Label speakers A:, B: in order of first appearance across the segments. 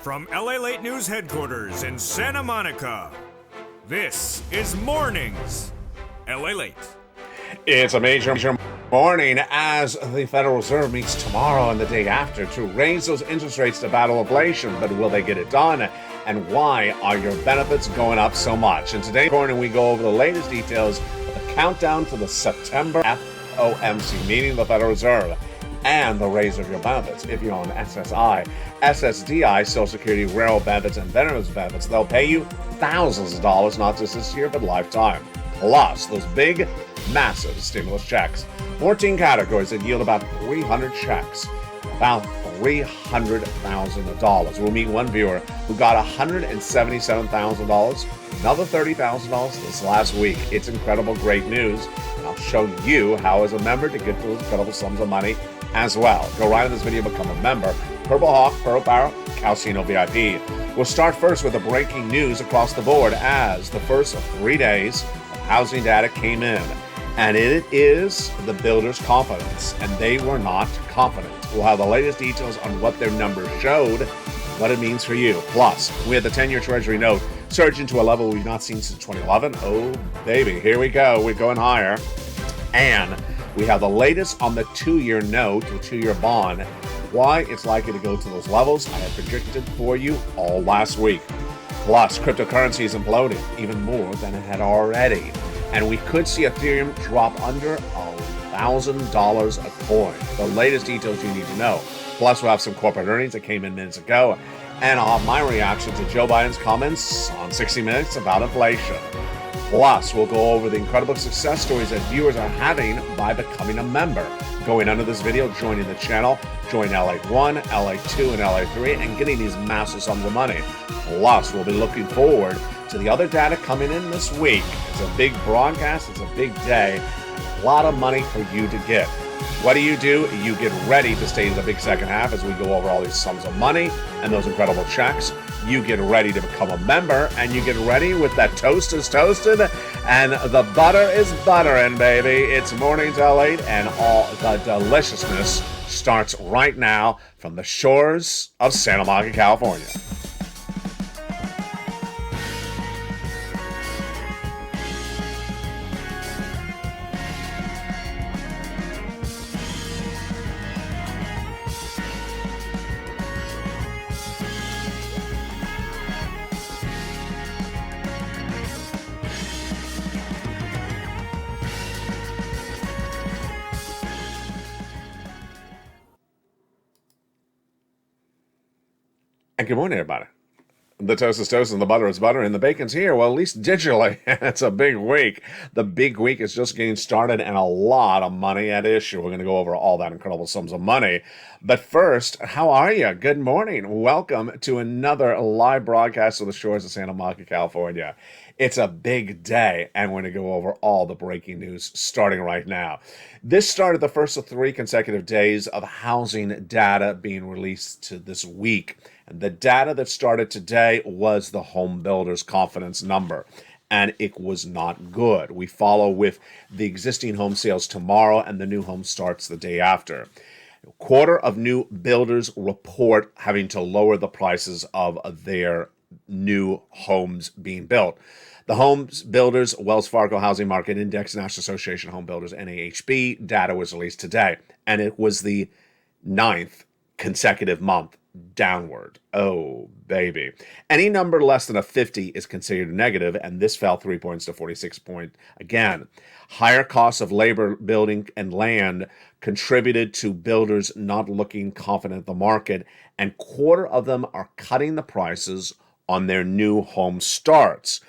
A: From LALATE News headquarters in Santa Monica, this is Mornings LALATE.
B: It's a major morning as the Federal Reserve meets tomorrow and the day after to raise those interest rates to battle inflation. But will they get it done? And why are your benefits going up so much? And today morning we go over the latest details of the countdown to the September FOMC meeting of the Federal Reserve and the raise of your benefits. If you're on SSI, SSDI, Social Security, Railroad benefits, and Veterans benefits, they'll pay you thousands of dollars, not just this year, but lifetime. Plus, those big, massive stimulus checks. 14 categories that yield about 300 checks, about $300,000. We'll meet one viewer who got $177,000, another $30,000 this last week. It's incredible, great news. And I'll show you how, as a member, to get those incredible sums of money as well. Go right in this video, become a member. Purple Hawk, Pearl Power, Calcino VIP. We'll start first with the breaking news across the board as the first 3 days of housing data came in. And it is the builders' confidence, and they were not confident. We'll have the latest details on what their numbers showed, what it means for you. Plus, we had the 10-year Treasury note surge into a level we've not seen since 2011. Oh, baby, here we go. We're going higher. And we have the latest on the 2-year note, the 2-year bond, why it's likely to go to those levels I had predicted for you all last week. Plus, cryptocurrency is imploding even more than it had already. And we could see Ethereum drop under $1,000 a coin. The latest details you need to know. Plus, we'll have some corporate earnings that came in minutes ago. And I'll have my reaction to Joe Biden's comments on 60 Minutes about inflation. Plus, we'll go over the incredible success stories that viewers are having by becoming a member. Going under this video, joining the channel, join LALATE 1, LALATE 2, and LALATE 3, and getting these massive sums of money. Plus, we'll be looking forward to the other data coming in this week. It's a big broadcast, it's a big day, a lot of money for you to get. What do? You get ready to stay in the big second half as we go over all these sums of money and those incredible checks. You get ready to become a member, and you get ready with that toast is toasted and the butter is buttering, baby. It's Mornings LALATE, and all the deliciousness starts right now from the shores of Santa Monica, California. And good morning, everybody. The toast is toast and the butter is butter and the bacon's here. Well, at least digitally. It's a big week. The big week is just getting started and a lot of money at issue. We're going to go over all that incredible sums of money. But first, how are you? Good morning. Welcome to another live broadcast of the shores of Santa Monica, California. It's a big day, and we're going to go over all the breaking news starting right now. This started the first of 3 consecutive days of housing data being released to this week. And the data that started today was the home builders' confidence number, and it was not good. We follow with the existing home sales tomorrow, and the new home starts the day after. A quarter of new builders report having to lower the prices of their new homes being built. The Homes Builders Wells Fargo Housing Market Index, National Association of Home Builders, NAHB, data was released today, and it was the 9th consecutive month downward. Oh, baby. Any number less than a 50 is considered negative, and this fell 3 points to 46 point again. Higher costs of labor, building, and land contributed to builders not looking confident in the market, and quarter of them are cutting the prices on their new home starts.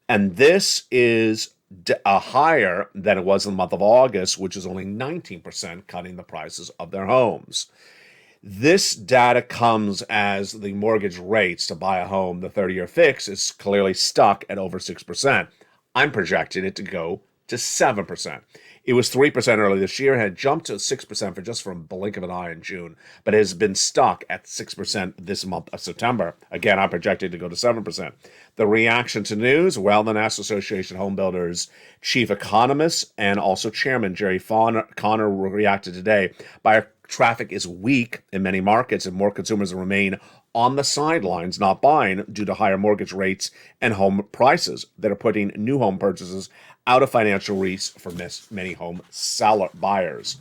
B: And this is higher than it was in the month of August, which is only 19% cutting the prices of their homes. This data comes as the mortgage rates to buy a home, the 30-year fix, is clearly stuck at over 6%. I'm projecting it to go to 7%. It was 3% earlier this year, had jumped to 6% for just from a blink of an eye in June, but has been stuck at 6% this month of September. Again, I projected to go to 7%. The reaction to news, well, the National Association of Home Builders chief economist and also chairman Jerry Connor reacted today by Traffic is weak in many markets, and more consumers remain on the sidelines, not buying, due to higher mortgage rates and home prices that are putting new home purchases out of financial reach for many home seller buyers.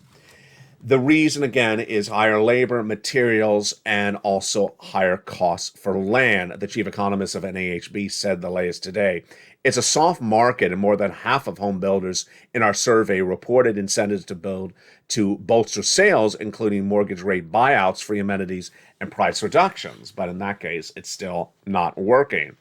B: The reason, again, is higher labor, materials, and also higher costs for land. The chief economist of NAHB said the latest today. It's a soft market, and more than half of home builders in our survey reported incentives to bolster sales, including mortgage rate buyouts, free amenities, and price reductions. But in that case, it's still not working.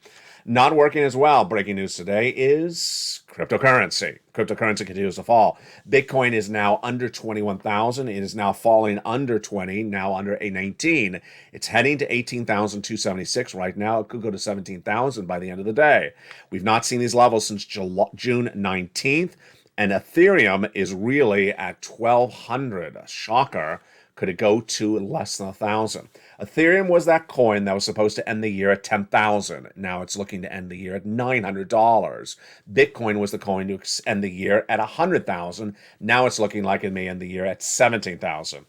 B: Not working as well, breaking news today, is cryptocurrency. Cryptocurrency continues to fall. Bitcoin is now under 21,000. It is now falling under 20, now under a 19. It's heading to 18,276 right now. It could go to 17,000 by the end of the day. We've not seen these levels since June 19th, and Ethereum is really at 1,200. A shocker. Could it go to less than 1,000? Ethereum was that coin that was supposed to end the year at 10,000. Now it's looking to end the year at $900. Bitcoin was the coin to end the year at 100,000. Now it's looking like it may end the year at 17,000.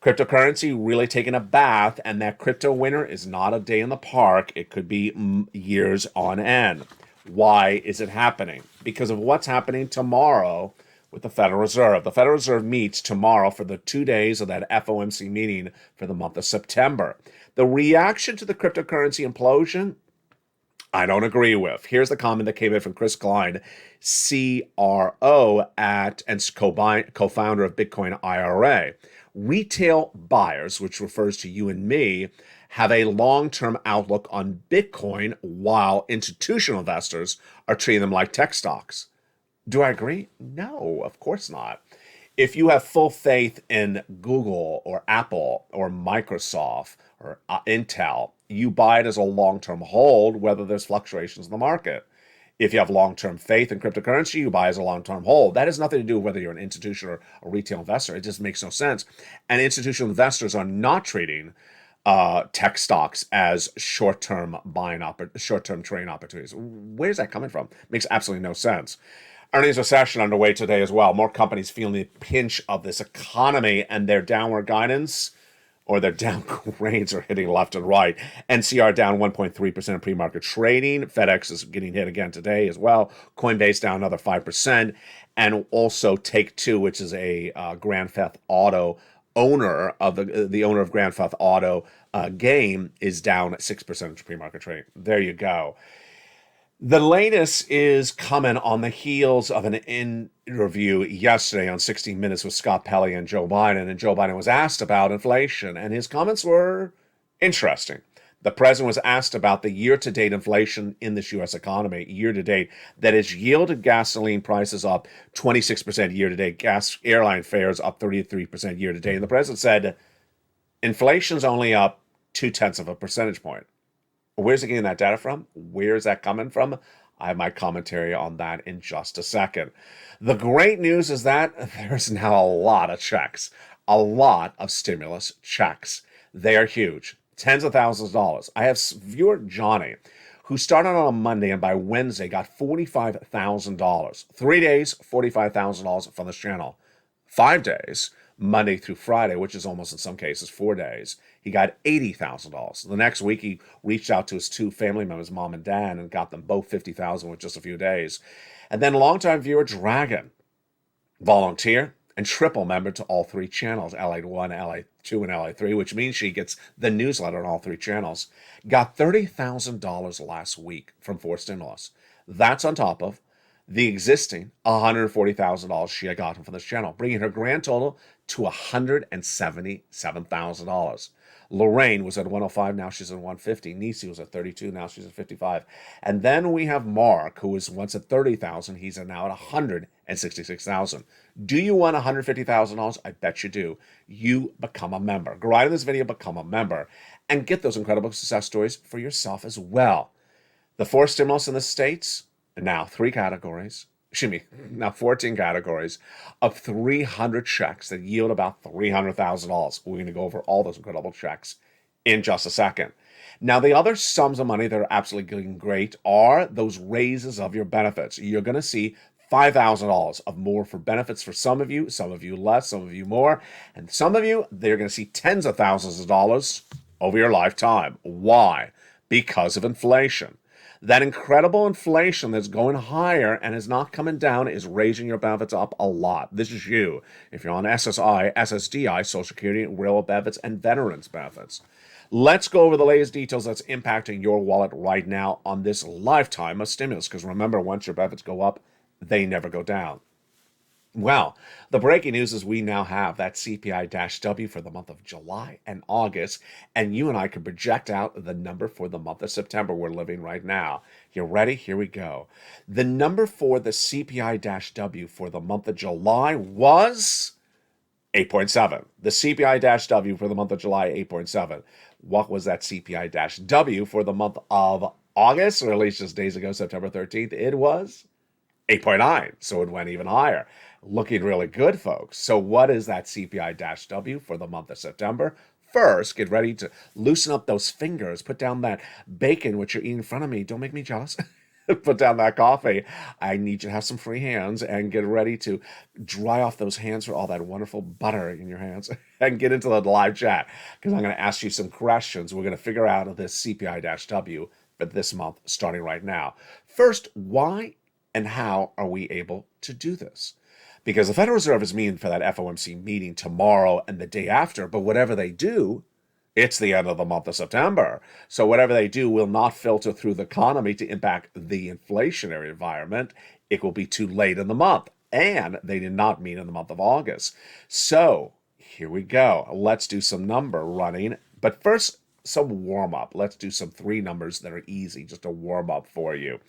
B: Cryptocurrency really taking a bath, and that crypto winter is not a day in the park. It could be years on end. Why is it happening? Because of what's happening tomorrow with the Federal Reserve. The Federal Reserve meets tomorrow for the 2 days of that FOMC meeting for the month of September. The reaction to the cryptocurrency implosion, I don't agree with. Here's the comment that came in from Chris Klein, CRO and co-founder of Bitcoin IRA. Retail buyers, which refers to you and me, have a long-term outlook on Bitcoin, while institutional investors are treating them like tech stocks. Do I agree? No, of course not. If you have full faith in Google or Apple or Microsoft or Intel, you buy it as a long-term hold, whether there's fluctuations in the market. If you have long-term faith in cryptocurrency, you buy as a long-term hold. That has nothing to do with whether you're an institution or a retail investor. It just makes no sense. And institutional investors are not treating tech stocks as short-term trading opportunities. Where's that coming from? Makes absolutely no sense. Earnings recession underway today as well. More companies feeling the pinch of this economy, and their downward guidance or their downgrades are hitting left and right. NCR down 1.3% in pre-market trading. FedEx is getting hit again today as well. Coinbase down another 5%. And also Take-Two, which is a Grand Theft Auto owner of the owner of Grand Theft Auto game, is down 6% in pre-market trading. There you go. The latest is coming on the heels of an interview yesterday on 60 Minutes with Scott Pelley and Joe Biden. And Joe Biden was asked about inflation, and his comments were interesting. The president was asked about the year-to-date inflation in this U.S. economy, year-to-date, that has yielded gasoline prices up 26% year-to-date, airline fares up 33% year-to-date. And the president said, inflation's only up 0.2 of a percentage point. Where's he getting that data from? Where's that coming from? I have my commentary on that in just a second. The great news is that there's now a lot of checks, a lot of stimulus checks. They are huge, tens of thousands of dollars. I have viewer Johnny, who started on a Monday and by Wednesday got $45,000. 3 days, $45,000 from this channel. 5 days, Monday through Friday, which is almost in some cases 4 days, he got $80,000. The next week, he reached out to his two family members, mom and dad, and got them both $50,000 with just a few days. And then longtime viewer Dragon, volunteer and triple member to all three channels, LA1, LA2, and LA3, which means she gets the newsletter on all three channels, got $30,000 last week from 4 stimulus. That's on top of the existing $140,000 she had gotten from this channel, bringing her grand total to $177,000. Lorraine was at 105, now she's at 150. Nisi was at 32, now she's at 55. And then we have Mark, who was once at 30,000. He's now at 166,000. Do you want $150,000? I bet you do. You become a member. Go right in this video, become a member, and get those incredible success stories for yourself as well. The 4 stimulus in the states, now 3 categories. Now 14 categories of 300 checks that yield about $300,000. We're going to go over all those incredible checks in just a second. Now, the other sums of money that are absolutely getting great are those raises of your benefits. You're going to see $5,000 of more for benefits for some of you less, some of you more, and some of you, they're going to see tens of thousands of dollars over your lifetime. Why? Because of inflation. That incredible inflation that's going higher and is not coming down is raising your benefits up a lot. This is you. If you're on SSI, SSDI, Social Security, railroad benefits, and veterans benefits. Let's go over the latest details that's impacting your wallet right now on this lifetime of stimulus. Because remember, once your benefits go up, they never go down. Well, the breaking news is we now have that CPI-W for the month of July and August, and you and I can project out the number for the month of September we're living right now. You ready? Here we go. The number for the CPI-W for the month of July was 8.7. The CPI-W for the month of July, 8.7. What was that CPI-W for the month of August, or at least just days ago, September 13th? It was 8.9, so it went even higher. Looking really good, folks. So what is that CPI-W for the month of September? First, get ready to loosen up those fingers. Put down that bacon, which you're eating in front of me. Don't make me jealous. Put down that coffee. I need you to have some free hands and get ready to dry off those hands for all that wonderful butter in your hands and get into the live chat because I'm going to ask you some questions. We're going to figure out this CPI-W for this month starting right now. First, why and how are we able to do this? Because the Federal Reserve is meeting for that FOMC meeting tomorrow and the day after, but whatever they do, it's the end of the month of September. So whatever they do will not filter through the economy to impact the inflationary environment. It will be too late in the month. And they did not meet in the month of August. So here we go. Let's do some number running. But first, some warm up. Let's do some 3 numbers that are easy, just a warm up for you.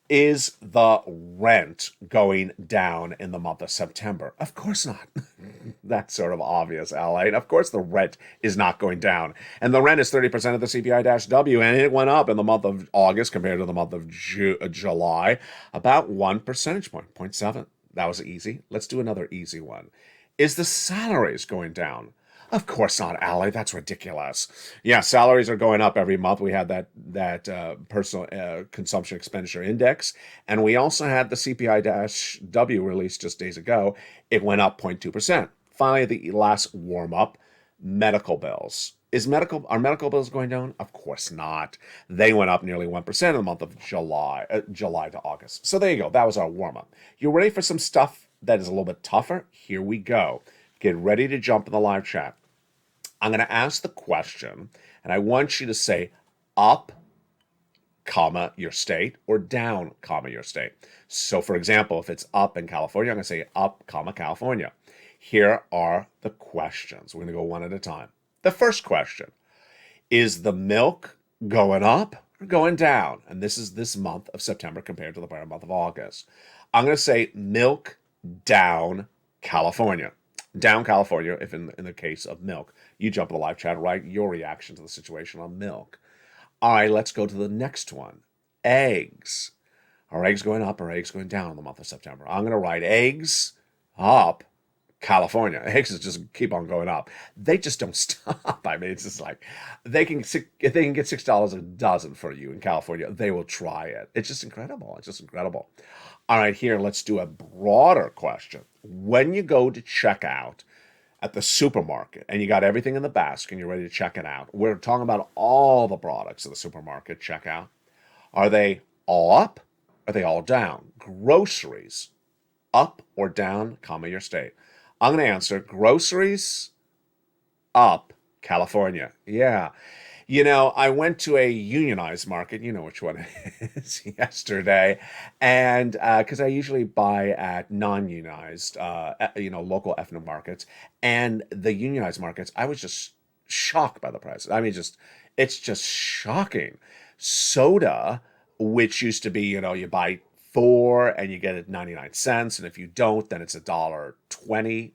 B: Is the rent going down in the month of September? Of course not. That's sort of obvious, LA. Of course the rent is not going down. And the rent is 30% of the CPI-W, and it went up in the month of August compared to the month of July, about 1 percentage point, 0.7. That was easy. Let's do another easy one. Is the salaries going down? Of course not, Allie. That's ridiculous. Yeah, salaries are going up every month. We had that personal consumption expenditure index, and we also had the CPI-W released just days ago. It went up 0.2%. Finally, the last warm up: medical bills. Are medical bills going down? Of course not. They went up nearly 1% in the month of July to August. So there you go. That was our warm up. You ready for some stuff that is a little bit tougher? Here we go. Get ready to jump in the live chat. I'm going to ask the question, and I want you to say up, comma, your state, or down, comma, your state. So, for example, if it's up in California, I'm going to say up, comma, California. Here are the questions. We're going to go one at a time. The first question: is the milk going up or going down? And this is this month of September compared to the prior month of August. I'm going to say milk down, California. Down California, if in the case of milk. You jump in the live chat, write your reaction to the situation on milk. All right, let's go to the next one. Eggs. Are eggs going up or eggs going down in the month of September? I'm going to write eggs up, California. Eggs just keep on going up. They just don't stop. I mean, it's just like if they can get $6 a dozen for you in California, they will try it. It's just incredible. It's just incredible. All right, here, let's do a broader question. When you go to check out at the supermarket and you got everything in the basket and you're ready to check it out, we're talking about all the products of the supermarket checkout. Are they all up? Are they all down? Groceries, up or down, comma, your state. I'm going to answer groceries, up, California. Yeah. You know, I went to a unionized market, you know which one it is, yesterday, and because I usually buy at non-unionized, local ethnic markets, and the unionized markets, I was just shocked by the prices. I mean, it's just shocking. Soda, which used to be, you buy 4 and you get it 99 cents, and if you don't, then it's $1.20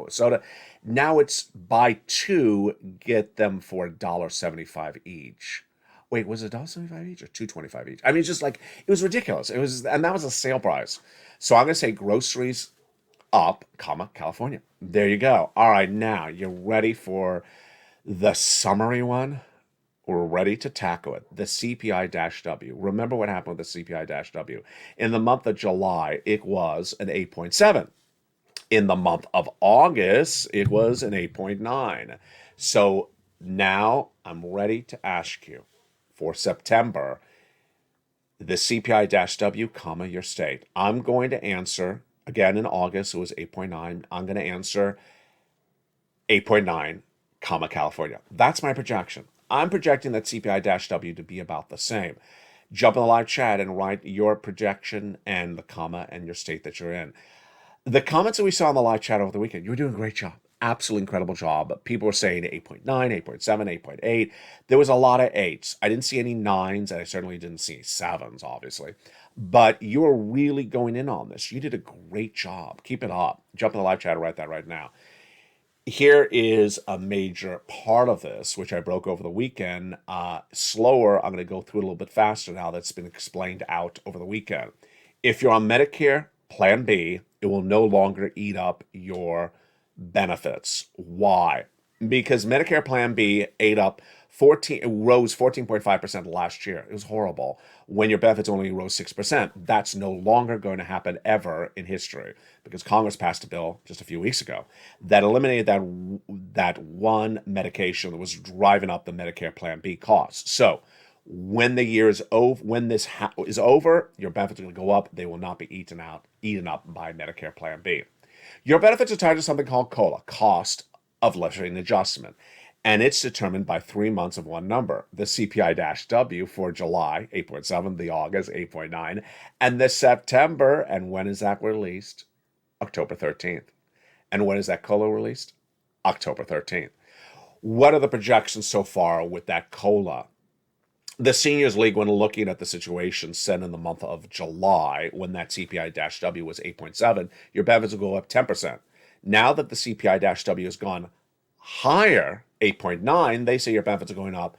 B: soda. Now it's buy 2, get them for $1.75 each. Wait, was it $1.75 each or $2.25 each? I mean, just like it was ridiculous. And that was a sale price. So I'm gonna say groceries up, comma, California. There you go. All right, now you're ready for the summary one. we're ready to tackle it. The CPI-W. Remember what happened with the CPI-W. In the month of July, it was an 8.7. In the month of August, it was an 8.9. So now I'm ready to ask you for September, the CPI-W, comma, your state. I'm going to answer, again in August, it was 8.9. I'm going to answer 8.9, comma, California. That's my projection. I'm projecting that CPI-W to be about the same. Jump in the live chat and write your projection and the comma and your state that you're in. The comments that we saw in the live chat over the weekend, you were doing a great job. Absolutely incredible job. People were saying 8.9, 8.7, 8.8. There was a lot of 8s. I didn't see any 9s, and I certainly didn't see 7s, obviously. But you were really going in on this. You did a great job. Keep it up. Jump in the live chat and write that right now. Here is a major part of this, which I broke over the weekend. Slower, I'm going to go through it a little bit faster now that's been explained out over the weekend. If you're on Medicare Plan B, it will no longer eat up your benefits. Why? Because Medicare Plan B rose 14.5% last year. It was horrible. When your benefits only rose 6%, that's no longer going to happen ever in history, because Congress passed a bill just a few weeks ago that eliminated that one medication that was driving up the Medicare Plan B costs. So when the year is over, when this is over, your benefits are going to go up. They will not be eaten up by Medicare Plan B. Your benefits are tied to something called COLA, cost of living adjustment, and it's determined by 3 months of one number. The CPI-W for July, 8.7, the August, 8.9, and the September, and when is that released? October 13th. And when is that COLA released? October 13th. What are the projections so far with that COLA? The Seniors League, when looking at the situation, said in the month of July, when that CPI-W was 8.7, your benefits will go up 10%. Now that the CPI-W has gone higher, 8.9, they say your benefits are going up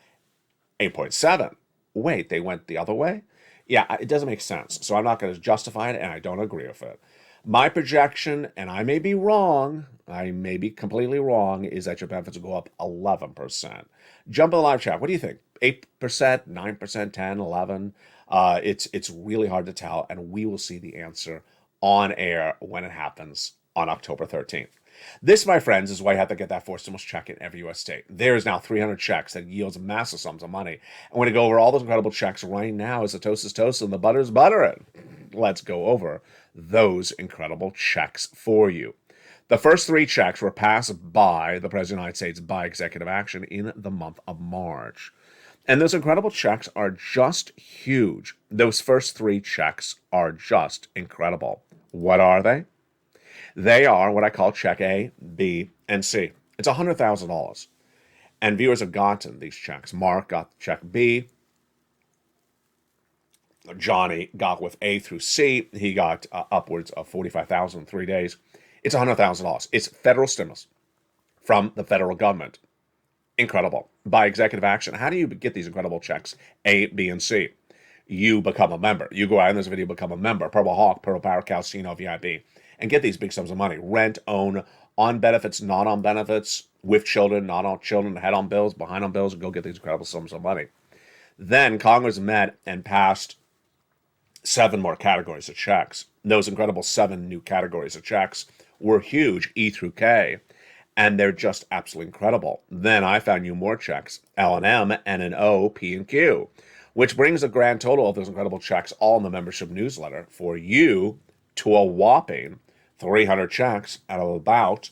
B: 8.7. Wait, they went the other way? Yeah, it doesn't make sense. So I'm not going to justify it, and I don't agree with it. My projection, and I may be wrong, I may be completely wrong, is that your benefits will go up 11%. Jump in the live chat. What do you think? 8%, 9%, 10, 11? It's really hard to tell, and we will see the answer on air when it happens on October 13th. This, my friends, is why you have to get that four stimulus check in every U.S. state. There is now 300 checks that yields massive sums of money. I'm going to go over all those incredible checks right now as the toast is toasted and the butter is buttering. Let's go over those incredible checks for you. The first 3 checks were passed by the President of the United States by executive action in the month of March. And those incredible checks are just huge. Those first 3 checks are just incredible. What are they? They are what I call check A, B, and C. It's $100,000. And viewers have gotten these checks. Mark got check B. Johnny got with A through C. He got upwards of $45,000 in 3 days. It's $100,000. It's federal stimulus from the federal government. Incredible. By executive action. How do you get these incredible checks? A, B, and C. You become a member. You go out in this video, become a member. Purple Hawk, Purple Power, Casino, VIP. And get these big sums of money. Rent, own, on benefits, not on benefits, with children, not on children, head on bills, behind on bills, and go get these incredible sums of money. Then Congress met and passed 7 more categories of checks. Those incredible 7 new categories of checks were huge, E through K, and they're just absolutely incredible. Then I found you more checks, L and M, N and O, P and Q, which brings a grand total of those incredible checks all in the membership newsletter for you to a whopping 300 checks out of about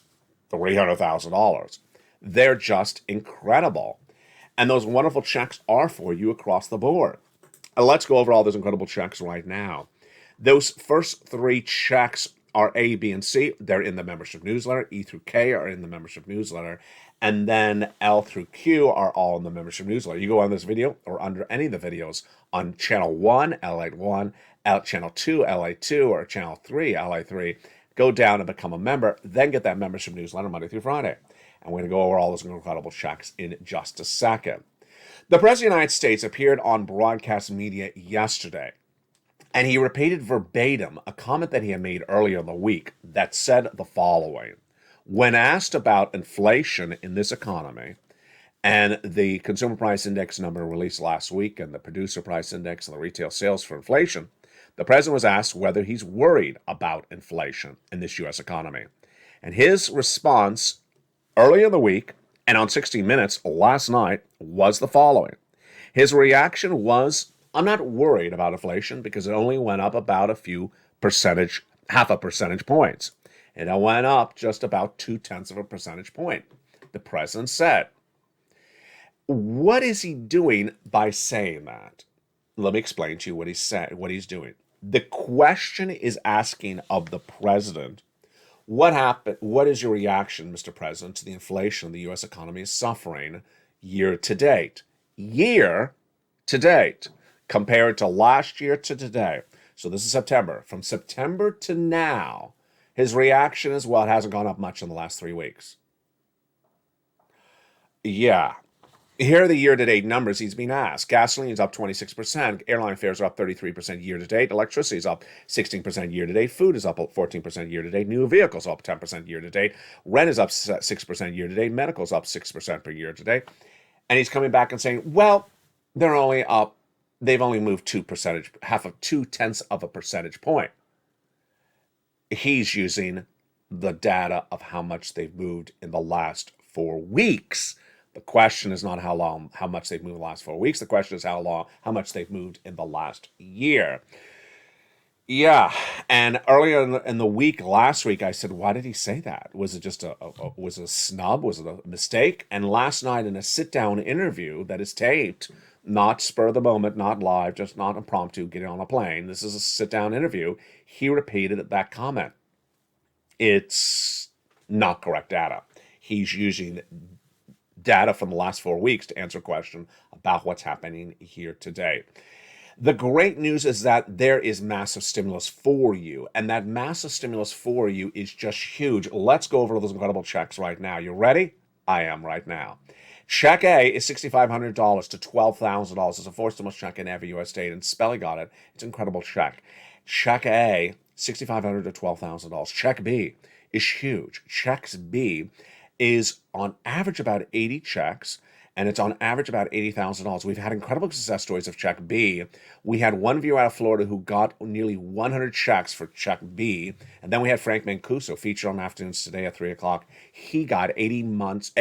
B: $300,000. They're just incredible. And those wonderful checks are for you across the board. And let's go over all those incredible checks right now. Those first 3 checks are A, B, and C. They're in the membership newsletter. E through K are in the membership newsletter. And then L through Q are all in the membership newsletter. You go on this video or under any of the videos on channel 1, LA1, channel 2, LA2, or channel 3, LA3. Go down and become a member, then get that membership newsletter Monday through Friday. And we're going to go over all those incredible checks in just a second. The President of the United States appeared on broadcast media yesterday, and he repeated verbatim a comment that he had made earlier in the week that said the following. When asked about inflation in this economy And the consumer price index number released last week and the producer price index and the retail sales for inflation, the president was asked whether he's worried about inflation in this U.S. economy. And his response early in the week and on 60 Minutes last night was the following. His reaction was, I'm not worried about inflation because it only went up about half a percentage points. And it went up just about 0.2 of a percentage point. The president said, what is he doing by saying that? Let me explain to you what he's doing. The question is asking of the president, what happened? What is your reaction, Mr. President, to the inflation the U.S. economy is suffering year to date? Year to date, compared to last year to today. So this is September. From September to now, his reaction is, well, it hasn't gone up much in the last 3 weeks. Yeah. Here are the year-to-date numbers he's been asked. Gasoline is up 26%. Airline fares are up 33% year-to-date. Electricity is up 16% year-to-date. Food is up 14% year-to-date. New vehicles up 10% year-to-date. Rent is up 6% year-to-date. Medical is up 6% per year-to-date. And he's coming back and saying, well, they've only moved 0.2 of a percentage point. He's using the data of how much they've moved in the last 4 weeks. The question is not how much they've moved in the last 4 weeks. The question is how much they've moved in the last year. Yeah, and earlier in the week, last week, I said, why did he say that? Was it just was it a snub? Was it a mistake? And last night in a sit-down interview that is taped, not spur of the moment, not live, just not impromptu, getting on a plane. This is a sit-down interview. He repeated that comment. It's not correct data. He's using data from the last 4 weeks to answer a question about what's happening here today. The great news is that there is massive stimulus for you, and that massive stimulus for you is just huge. Let's go over those incredible checks right now. You ready? I am right now. Check A is $6,500 to $12,000. It's the fourth stimulus check in every U.S. state, and Spelly got it. It's an incredible check. Check A, $6,500 to $12,000. Check B is huge. Checks B is on average about 80 checks, and it's on average about $80,000. We've had incredible success stories of Check B. We had one viewer out of Florida who got nearly 100 checks for Check B, and then we had Frank Mancuso featured on Afternoons Today at 3 o'clock. He got 8 months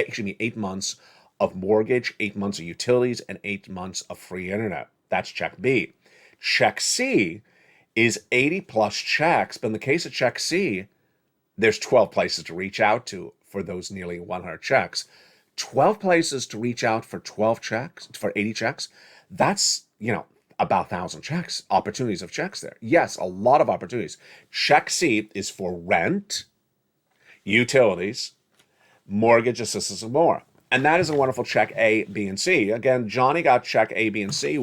B: of mortgage, 8 months of utilities, and 8 months of free internet. That's Check B. Check C is 80 plus checks, but in the case of Check C, there's 12 places to reach out to for those nearly 100 checks. 12 places to reach out for 12 checks, for 80 checks. That's, about 1,000 checks, opportunities of checks there. Yes, a lot of opportunities. Check C is for rent, utilities, mortgage assistance, and more. And that is a wonderful check A, B, and C. Again, Johnny got check A, B, and C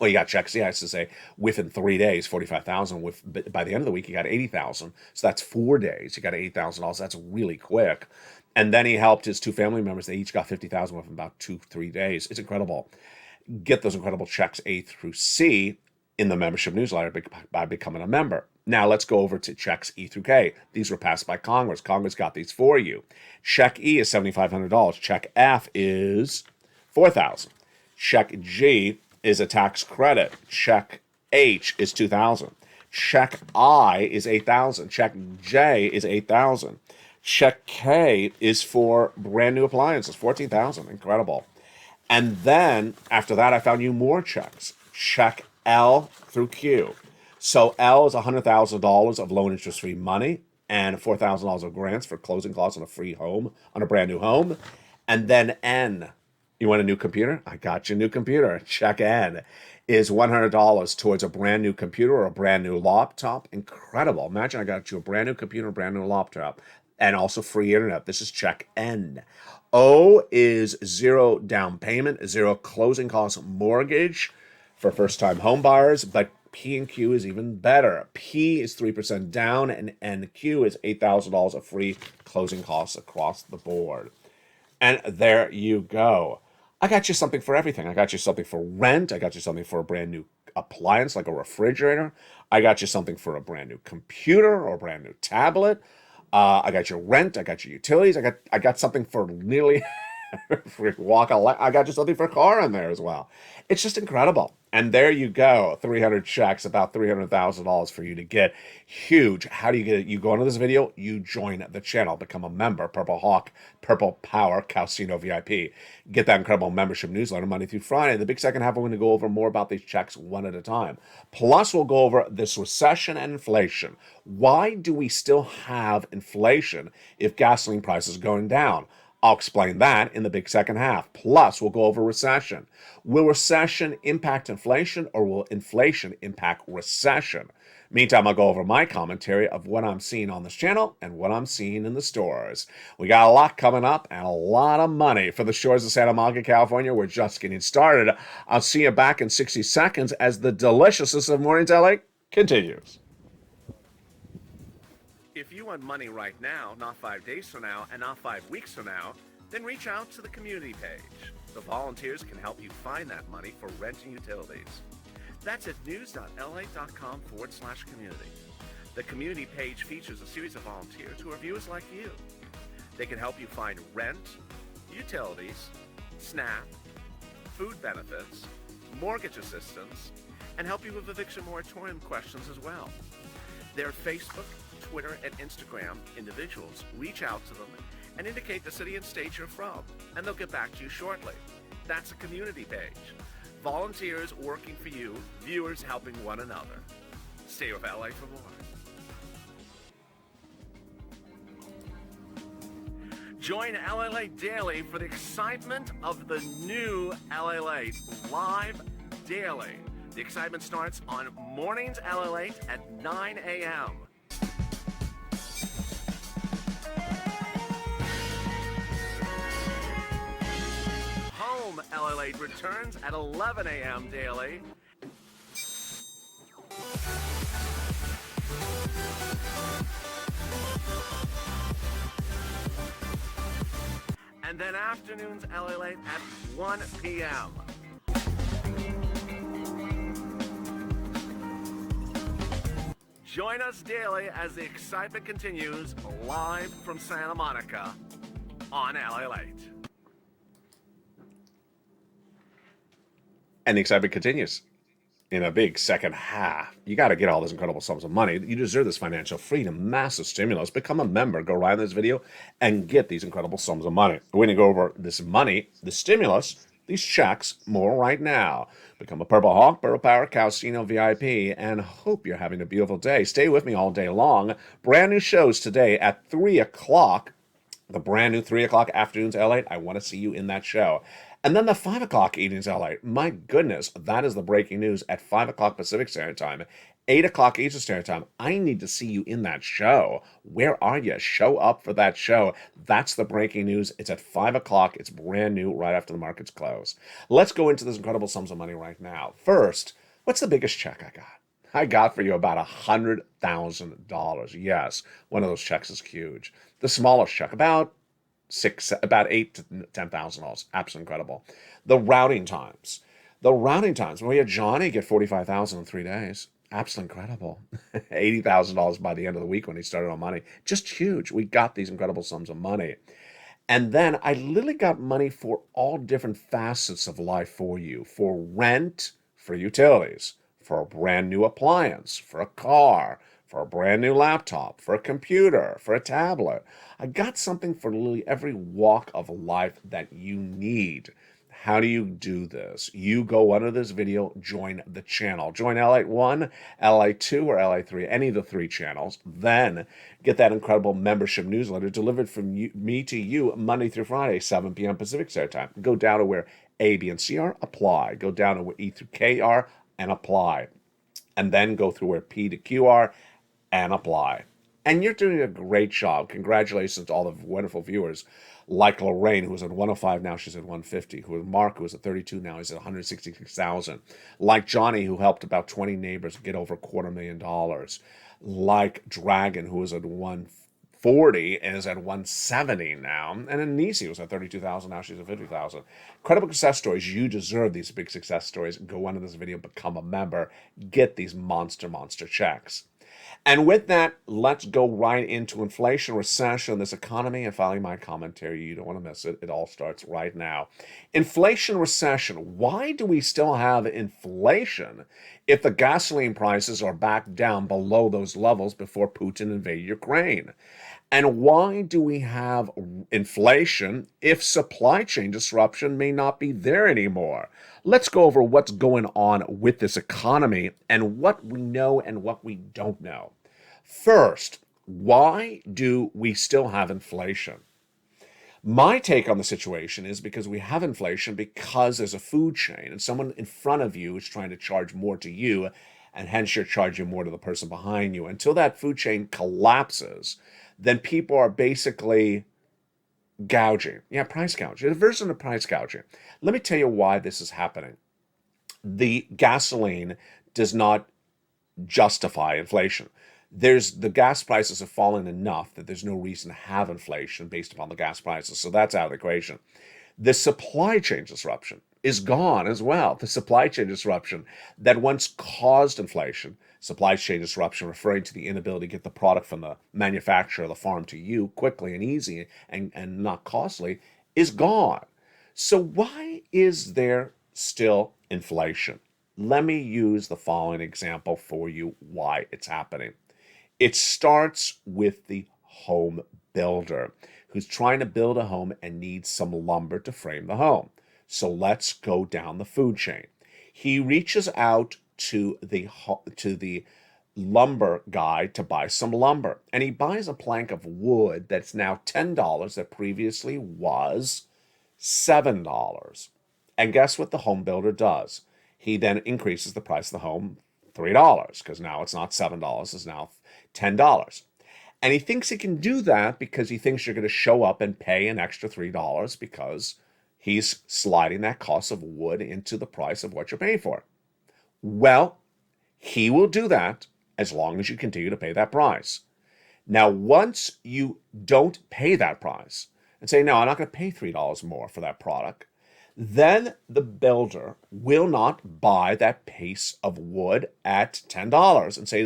B: you got check C, I should say, within 3 days, 45,000. By the end of the week, you got 80,000. So that's 4 days. You got $80,000. That's really quick. And then he helped his two family members. They each got 50,000 within about 2-3 days. It's incredible. Get those incredible checks A through C in the membership newsletter by becoming a member. Now let's go over to checks E through K. These were passed by Congress. Congress got these for you. Check E is $7,500. Check F is $4,000. Check G is a tax credit. Check H is $2,000. Check I is $8,000. Check J is $8,000. Check K is for brand new appliances, $14,000. Incredible. And then after that, I found you more checks. Check L through Q. So L is $100,000 of loan interest-free money and $4,000 of grants for closing costs on a free home, on a brand new home. And then N. You want a new computer? I got you a new computer. Check N is $100 towards a brand new computer or a brand new laptop. Incredible. Imagine I got you a brand new computer, a brand new laptop, and also free internet. This is check N. O is zero down payment, zero closing costs mortgage for first-time home buyers, but P and Q is even better. P is 3% down, and Q is $8,000 of free closing costs across the board. And there you go. I got you something for everything. I got you something for rent. I got you something for a brand new appliance like a refrigerator. I got you something for a brand new computer or a brand new tablet. I got your rent. I got your utilities. I got something for nearly I got you something for a car in there as well. It's just incredible. And there you go, 300 checks, about $300,000 for you to get. Huge. How do you get it? You go into this video, you join the channel, become a member, Purple Hawk, Purple Power, Calcino VIP. Get that incredible membership newsletter Monday through Friday. The big second half, we're going to go over more about these checks one at a time. Plus, we'll go over this recession and inflation. Why do we still have inflation if gasoline prices are going down? I'll explain that in the big second half. Plus, we'll go over recession. Will recession impact inflation, or will inflation impact recession? Meantime, I'll go over my commentary of what I'm seeing on this channel and what I'm seeing in the stores. We got a lot coming up and a lot of money for the shores of Santa Monica, California. We're just getting started. I'll see you back in 60 seconds as the deliciousness of Mornings LA continues.
C: If you want money right now, not 5 days from now, and not 5 weeks from now, then reach out to the community page. The volunteers can help you find that money for rent and utilities. That's at news.la.com/community. The community page features a series of volunteers who are viewers like you. They can help you find rent, utilities, SNAP, food benefits, mortgage assistance, and help you with eviction moratorium questions as well. Their Facebook, Twitter, and Instagram individuals reach out to them and indicate the city and state you're from, and they'll get back to you shortly. That's a community page. Volunteers working for you, viewers helping one another. Stay with LA for more. Join LALATE Daily for the excitement of the new LALATE live daily. The excitement starts on Mornings LALATE at 9 a.m. Home LALATE returns at 11 a.m. daily. And then afternoons LALATE at 1 p.m. Join us daily as the excitement continues live from Santa Monica on LALATE.
B: And the excitement continues in a big second half. You got to get all these incredible sums of money. You deserve this financial freedom, massive stimulus. Become a member. Go right in this video and get these incredible sums of money. We're going to go over this money, the stimulus, these checks more right now. Become a Purple Hawk, Purple Power, Calcino VIP, and hope you're having a beautiful day. Stay with me all day long. Brand new shows today at 3 o'clock. The brand new 3 o'clock afternoons LA. I want to see you in that show. And then the 5 o'clock evenings LA. My goodness, that is the breaking news at 5 o'clock Pacific Standard Time, 8 o'clock Eastern Standard Time. I need to see you in that show. Where are you? Show up for that show. That's the breaking news. It's at 5 o'clock. It's brand new right after the markets close. Let's go into this incredible sums of money right now. First, what's the biggest check I got? I got for you about $100,000. Yes, one of those checks is huge. The smallest check, about $8,000 to $10,000. Absolutely incredible. The routing times. When we had Johnny get $45,000 in 3 days. Absolutely incredible. $80,000 by the end of the week when he started on money. Just huge. We got these incredible sums of money. And then I literally got money for all different facets of life for you. For rent, for utilities, for a brand new appliance, for a car, for a brand new laptop, for a computer, for a tablet. I got something for literally every walk of life that you need. How do you do this? You go under this video, join the channel. Join LALATE 1, LALATE 2, or LALATE 3, any of the 3 channels. Then get that incredible membership newsletter delivered from me to you Monday through Friday, 7 p.m. Pacific Standard Time. Go down to where A, B, and C are, apply. Go down to where E through K are, and apply. And then go through where P to Q are, and apply. And you're doing a great job. Congratulations to all the wonderful viewers like Lorraine, who was at 105, now she's at 150. Who was Mark, who was at 32, now he's at 166,000. Like Johnny, who helped about 20 neighbors get over $250,000. Like Dragon, who was at 140 and is at 170 now. And then Nisi was at 32,000, now she's at 50,000. Incredible success stories. You deserve these big success stories. Go under this video, become a member, get these monster checks. And with that, let's go right into inflation, recession, this economy, and finally my commentary. You don't want to miss it. It all starts right now. Inflation, recession. Why do we still have inflation if the gasoline prices are back down below those levels before Putin invaded Ukraine? And why do we have inflation if supply chain disruption may not be there anymore? Let's go over what's going on with this economy and what we know and what we don't know. First, why do we still have inflation? My take on the situation is because we have inflation because there's a food chain and someone in front of you is trying to charge more to you, and hence you're charging more to the person behind you. Until that food chain collapses, then people are basically gouging. Yeah, price gouging. A version of price gouging. Let me tell you why this is happening. The gasoline does not justify inflation. The gas prices have fallen enough that there's no reason to have inflation based upon the gas prices. So that's out of the equation. The supply chain disruption is gone as well. The supply chain disruption that once caused inflation, supply chain disruption referring to the inability to get the product from the manufacturer or the farm to you quickly and easy and not costly, is gone. So why is there still inflation? Let me use the following example for you why it's happening. It starts with the home builder who's trying to build a home and needs some lumber to frame the home. So let's go down the food chain. He reaches out to the lumber guy to buy some lumber, and he buys a plank of wood that's now $10 that previously was $7. And guess what the home builder does? He then increases the price of the home $3 because now it's not $7, it's now $10. And he thinks he can do that because he thinks you're going to show up and pay an extra $3 because he's sliding that cost of wood into the price of what you're paying for. Well, he will do that as long as you continue to pay that price. Now, once you don't pay that price and say, no, I'm not going to pay $3 more for that product, then the builder will not buy that piece of wood at $10 and say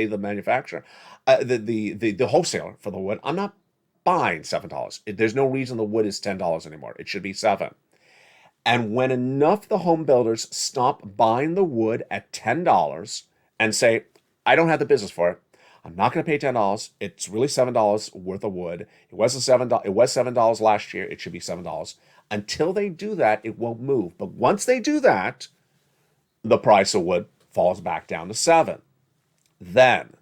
B: the manufacturer, the wholesaler for the wood, I'm not buying $7. There's no reason the wood is $10 anymore. It should be $7. And when enough of the home builders stop buying the wood at $10 and say, I don't have the business for it, I'm not going to pay $10. It's really $7 worth of wood. It was $7 last year. It should be $7. Until they do that, it won't move. But once they do that, the price of wood falls back down to $7. Then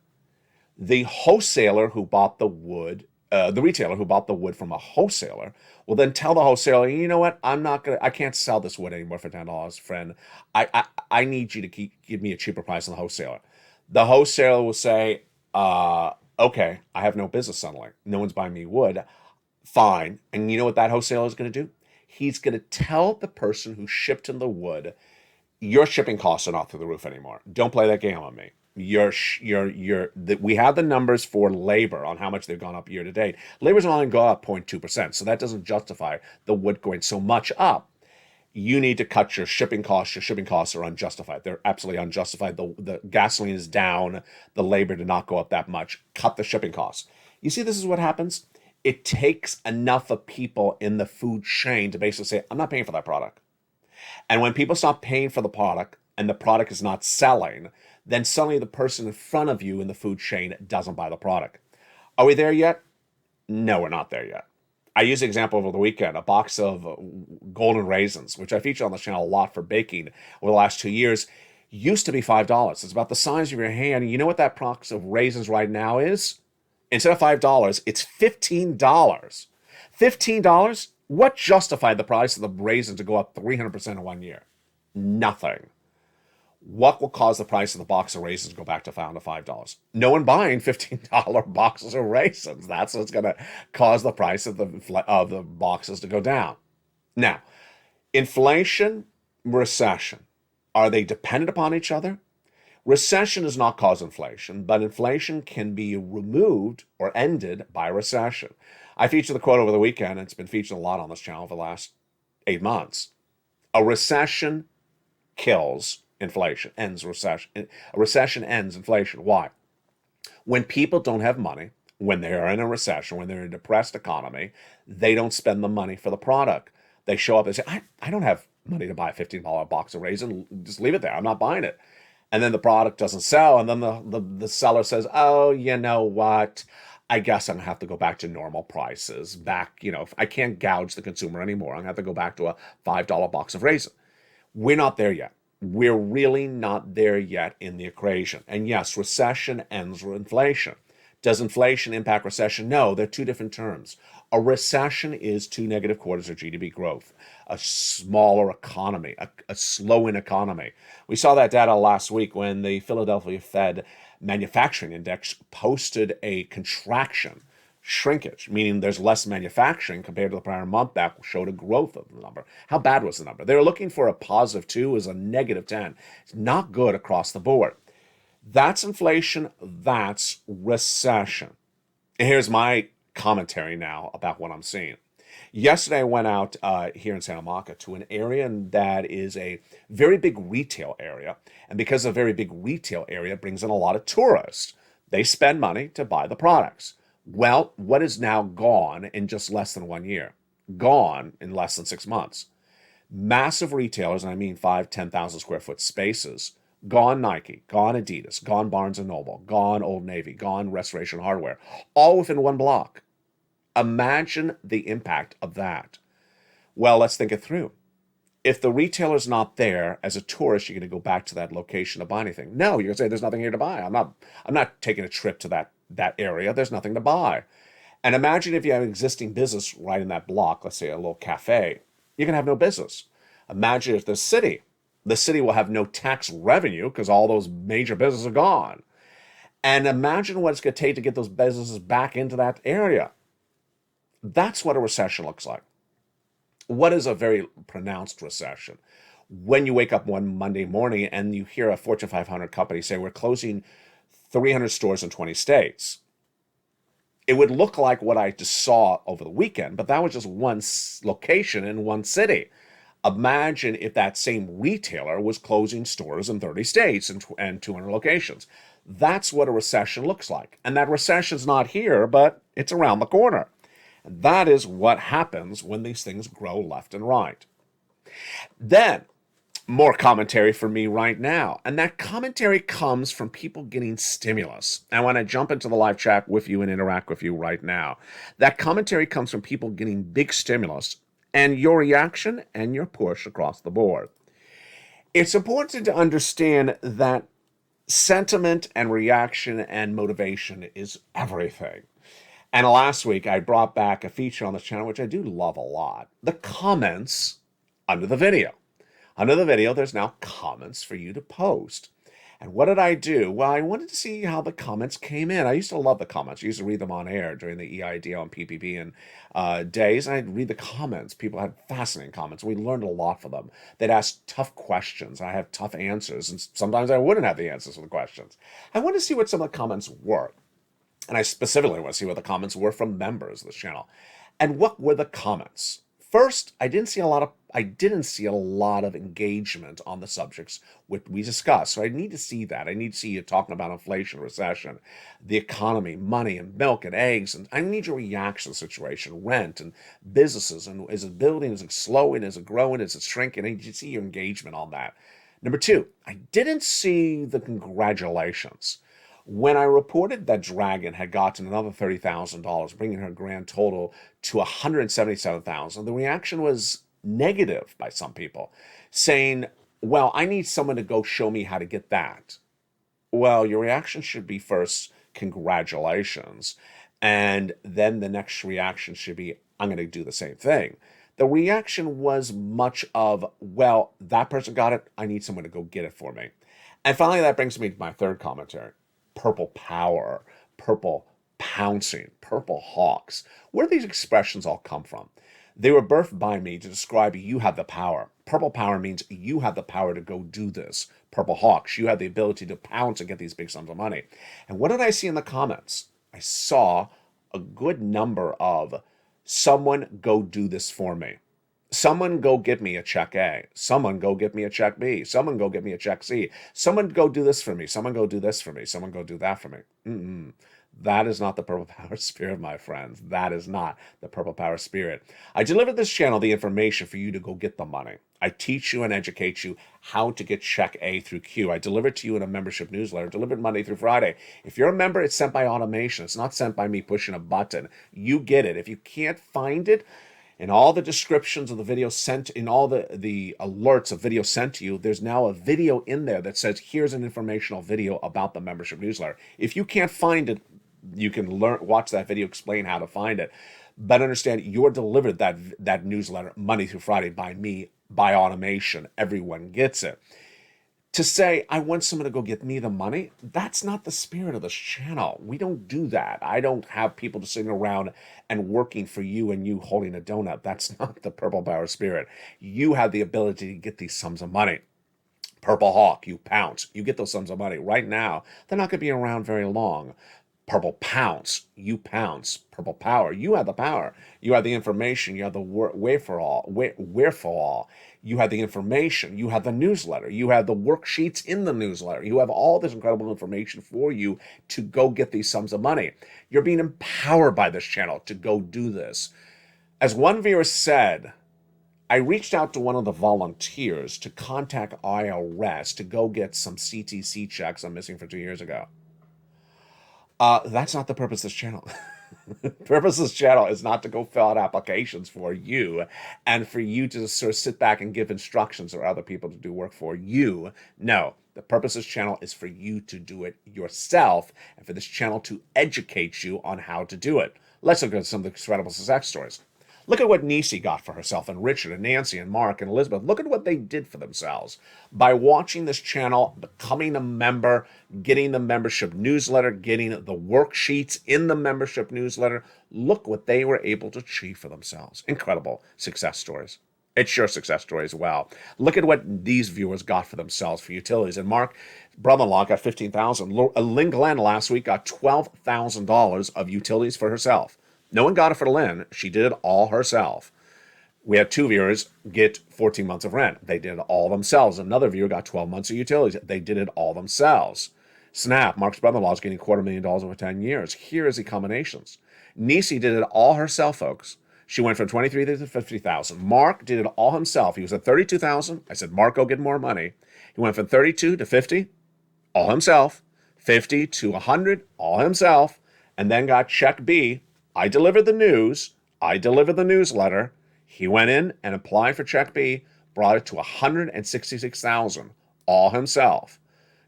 B: the wholesaler who bought the wood, the retailer who bought the wood from a wholesaler, will then tell the wholesaler, you know what, I can't sell this wood anymore for $10, friend. I need you to give me a cheaper price than the wholesaler. The wholesaler will say, okay, I have no business selling. No one's buying me wood. Fine. And you know what that wholesaler is going to do? He's going to tell the person who shipped him the wood, your shipping costs are not through the roof anymore. Don't play that game on me. We have the numbers for labor on how much they've gone up year to date. Labor's only gone up 0.2%, so that doesn't justify the wood going so much up. You need to cut your shipping costs. Your shipping costs are unjustified. They're absolutely unjustified. The gasoline is down. The labor did not go up that much. Cut the shipping costs. You see, this is what happens. It takes enough of people in the food chain to basically say, I'm not paying for that product. And when people stop paying for the product and the product is not selling, then suddenly the person in front of you in the food chain doesn't buy the product. Are we there yet? No, we're not there yet. I used the example over the weekend, a box of golden raisins, which I feature on the channel a lot for baking over the last 2 years, used to be $5. It's about the size of your hand. And you know what that box of raisins right now is? Instead of $5, it's $15. $15? What justified the price of the raisins to go up 300% in 1 year? Nothing. What will cause the price of the box of raisins to go back to $5? No one buying $15 boxes of raisins. That's what's going to cause the price of the boxes to go down. Now, inflation, recession, are they dependent upon each other? Recession does not cause inflation, but inflation can be removed or ended by recession. I featured the quote over the weekend, and it's been featured a lot on this channel for the last 8 months. A recession kills inflation, ends recession. A recession ends inflation. Why? When people don't have money, when they're in a recession, when they're in a depressed economy, they don't spend the money for the product. They show up and say, I don't have money to buy a $15 box of raisin. Just leave it there. I'm not buying it. And then the product doesn't sell. And then the seller says, oh, you know what? I guess I'm gonna have to go back to normal prices. If I can't gouge the consumer anymore, I'm gonna have to go back to a $5 box of raisin. We're not there yet. We're really not there yet in the equation. And yes, recession ends with inflation. Does inflation impact recession? No, they're two different terms. A recession is 2 negative quarters of GDP growth, a smaller economy, a slowing economy. We saw that data last week when the Philadelphia Fed manufacturing index posted a contraction, shrinkage, meaning there's less manufacturing compared to the prior month. That showed a growth of the number. How bad was the number? They were looking for a positive 2, is a negative 10. It's not good across the board. That's inflation. That's recession. And here's my commentary now about what I'm seeing. Yesterday, I went out here in Santa Monica to an area that is a very big retail area. And because a very big retail area brings in a lot of tourists, they spend money to buy the products. Well, what is now gone in just less than 1 year? Gone in less than 6 months. Massive retailers, and I mean 10,000 square foot spaces, gone Nike, gone Adidas, gone Barnes & Noble, gone Old Navy, gone Restoration Hardware, all within one block. Imagine the impact of that. Well, let's think it through. If the retailer's not there, as a tourist, you're going to go back to that location to buy anything. No, you're going to say, there's nothing here to buy. I'm not taking a trip to that area. There's nothing to buy. And imagine if you have an existing business right in that block, let's say a little cafe, you're going to have no business. Imagine if the city will have no tax revenue because all those major businesses are gone. And imagine what it's going to take to get those businesses back into that area. That's what a recession looks like. What is a very pronounced recession? When you wake up one Monday morning and you hear a Fortune 500 company say, we're closing 300 stores in 20 states. It would look like what I just saw over the weekend, but that was just one location in one city. Imagine if that same retailer was closing stores in 30 states and 200 locations. That's what a recession looks like. And that recession's not here, but it's around the corner. And that is what happens when these things grow left and right. Then, more commentary for me right now. And that commentary comes from people getting stimulus. I want to jump into the live chat with you and interact with you right now. That commentary comes from people getting big stimulus and your reaction and your push across the board. It's important to understand that sentiment and reaction and motivation is everything. And last week, I brought back a feature on this channel, which I do love a lot. The comments under the video. Under the video, there's now comments for you to post. And what did I do? Well, I wanted to see how the comments came in. I used to love the comments. I used to read them on air during the EIDL and PPP and days. And I'd read the comments. People had fascinating comments. We learned a lot from them. They'd ask tough questions. I have tough answers. And sometimes I wouldn't have the answers to the questions. I wanted to see what some of the comments were. And I specifically want to see what the comments were from members of this channel. And what were the comments? First, I didn't see a lot of engagement on the subjects which we discussed. So I need to see that. I need to see you talking about inflation, recession, the economy, money and milk and eggs. And I need your reaction to the situation, rent and businesses. And is it building? Is it slowing? Is it growing? Is it shrinking? I need to see your engagement on that. Number two, I didn't see the congratulations. When I reported that Dragon had gotten another $30,000, bringing her grand total to $177,000, the reaction was negative by some people, saying, well, I need someone to go show me how to get that. Well, your reaction should be first, congratulations. And then the next reaction should be, I'm going to do the same thing. The reaction was much of, well, that person got it. I need someone to go get it for me. And finally, that brings me to my third commentary. Purple power, purple pouncing, purple hawks. Where do these expressions all come from? They were birthed by me to describe you have the power. Purple power means you have the power to go do this. Purple hawks, you have the ability to pounce and get these big sums of money. And what did I see in the comments? I saw a good number of someone go do this for me. Someone go get me a check A. Someone go get me a check B. Someone go get me a check C. Someone go do this for me. Someone go do this for me. Someone go do that for me. That is not the Purple Power Spirit, my friends. That is not the Purple Power Spirit. I delivered this channel the information for you to go get the money. I teach you and educate you how to get check A through Q. I deliver it to you in a membership newsletter, delivered Monday through Friday. If you're a member, it's sent by automation. It's not sent by me pushing a button. You get it. If you can't find it, in all the descriptions of the video sent, in all the alerts of video sent to you, there's now a video in there that says, here's an informational video about the membership newsletter. If you can't find it, you can watch that video, explain how to find it. But understand, you're delivered that newsletter Monday through Friday by me, by automation. Everyone gets it. To say, I want someone to go get me the money, that's not the spirit of this channel. We don't do that. I don't have people just sitting around and working for you and you holding a donut. That's not the Purple Power Spirit. You have the ability to get these sums of money. Purple Hawk, you pounce. You get those sums of money. Right now, they're not going to be around very long. Purple Pounce, you pounce. Purple Power, you have the power. You have the information. You have the wherefore all. You have the information. You have the newsletter. You have the worksheets in the newsletter. You have all this incredible information for you to go get these sums of money. You're being empowered by this channel to go do this. As one viewer said, I reached out to one of the volunteers to contact IRS to go get some CTC checks I'm missing from 2 years ago. That's not the purpose of this channel. The purpose of this channel is not to go fill out applications for you and for you to sort of sit back and give instructions or other people to do work for you. No, the purpose of this channel is for you to do it yourself and for this channel to educate you on how to do it. Let's look at some of the incredible success stories. Look at what Nisi got for herself, and Richard, and Nancy, and Mark, and Elizabeth. Look at what they did for themselves by watching this channel, becoming a member, getting the membership newsletter, getting the worksheets in the membership newsletter. Look what they were able to achieve for themselves. Incredible success stories. It's your success story as well. Look at what these viewers got for themselves for utilities. And Mark, brother-in-law, got $15,000. Lynn Glenn last week got $12,000 of utilities for herself. No one got it for Lynn. She did it all herself. We had two viewers get 14 months of rent. They did it all themselves. Another viewer got 12 months of utilities. They did it all themselves. Snap, Mark's brother-in-law is getting $250,000 over 10 years. Here is the combinations. Nisi did it all herself, folks. She went from $23,000 to $50,000. Mark did it all himself. He was at $32,000. I said, Mark, go get more money. He went from $32,000 to $50,000, all himself. $50,000 to $100,000, all himself. And then got check B. I delivered the news. I delivered the newsletter. He went in and applied for check B, brought it to $166,000, all himself.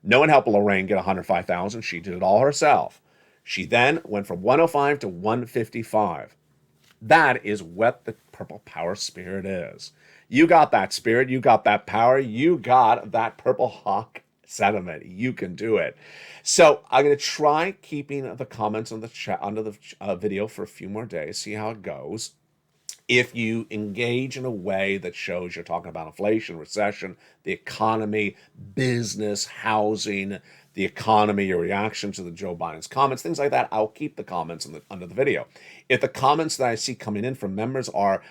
B: No one helped Lorraine get $105,000. She did it all herself. She then went from $105,000 to $155,000. That is what the Purple Power Spirit is. You got that spirit. You got that power. You got that Purple Hawk sentiment. You can do it. So I'm going to try keeping the comments on the chat under the video for a few more days, see how it goes. If you engage in a way that shows you're talking about inflation, recession, the economy, business, housing, the economy, your reaction to the Joe Biden's comments, things like that, I'll keep the comments under the video. If the comments that I see coming in from members are,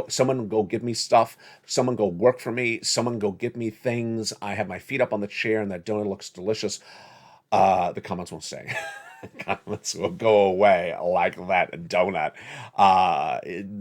B: someone go give me stuff, someone go work for me, someone go get me things, I have my feet up on the chair and that donut looks delicious, the comments won't stay. Comments will go away like that donut.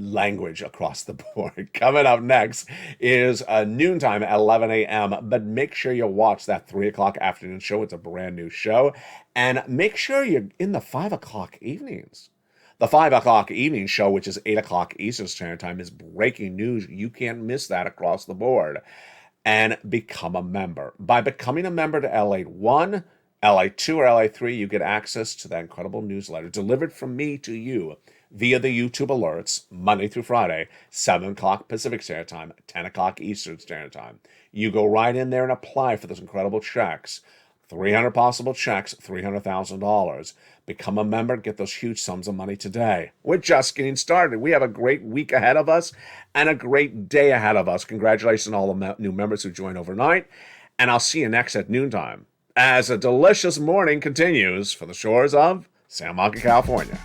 B: Language across the board. Coming up next is noontime at 11 a.m. But make sure you watch that 3 o'clock afternoon show. It's a brand new show. And make sure you're in the 5 o'clock evenings. The 5 o'clock evening show, which is 8 o'clock Eastern Standard Time, is breaking news. You can't miss that across the board. And become a member. By becoming a member to LALATE 1, LALATE 2 or LALATE 3, you get access to that incredible newsletter delivered from me to you via the YouTube alerts Monday through Friday, 7 o'clock Pacific Standard Time, 10 o'clock Eastern Standard Time. You go right in there and apply for those incredible checks. 300 possible checks, $300,000. Become a member, get those huge sums of money today. We're just getting started. We have a great week ahead of us and a great day ahead of us. Congratulations on all the new members who joined overnight. And I'll see you next at noontime as a delicious morning continues for the shores of Santa Monica, California.